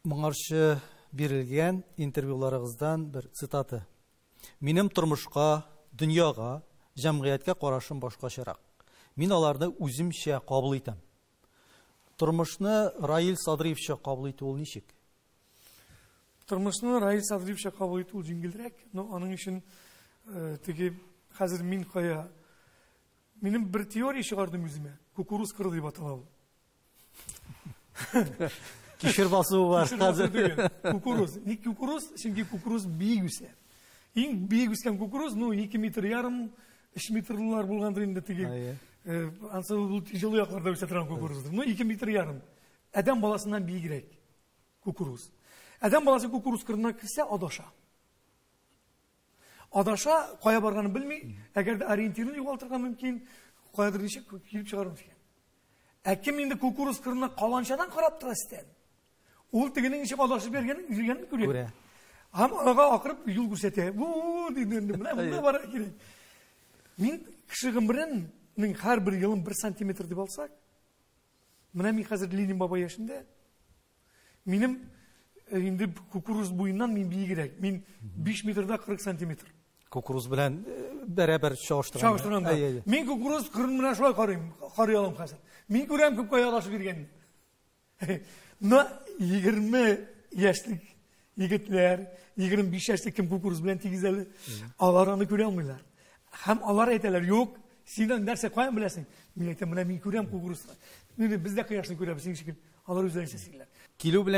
Моңарчы бирелгән интервьюларыгыздан bir цитаты. Минем тормышка, дөньяга, җәмгыятькә карашым башкачарак. Мин аларны үземчә кабул итәм. Тормышны Раил Садриевча кабул итү ул ничек? Тормышны Раил Садриевча кабул итү җиңелрәк, но аның өчен теге хәзер мин кая минем бер теория чыгардым үземә. Кукуруз кыры дип атала. Кишер басуы бар хәзер. Кукуруз. Ник кукуруз? Чөнки кукуруз биек үсә. Иң биек үскән кукуруз, 2,5 метр, 3 метрлар булгандыр инде теге. Ансы бу тиҗеле якларда үсә торган кукуруз. 2,5 метр. Адам баласыннан биегрәк кукуруз. Адам баласы кукуруз кырына кирсә адаша. Адаша кая барганын белми, әгәр дә ориентирын югалтырга мөмкин, каядыр ничек килеп чыгарыр микән. Ким инде кукуруз кырына каланчадан карап тора истән. Ул тегенең ничек адашып йөргәнен күрә. Һәм ага акырып юл күрсәтә. Бу диде, менә бара кирәк. Мин кеше гомеренең һәр бер елын 1 сантиметр дип алсак, менә мин хәзер Ленин бабай яшендә, минем инде кукуруз буеннан мин биегрәк. Мин 5 метрда 40 сантиметр. Кукуруз белән бәрабәр чагыштырганда. Мин кукуруз кырын менә шулай карый алам хәзер. Мин күрәм күп кая адашып йөргәнне. Но 20 яшьлек егетләр, 25 яшьлек кем кукуруз белән тигезәле, алар аны күрә алмыйлар. Һәм алар әйтәләр, юк, синең нәрсә каян беләсең? Мин әйтәм, менә мин күрәм кукурузны. Бездә кояшны күрәбез, син шикелле. Алар үзләренчә сөйләр. Килү белән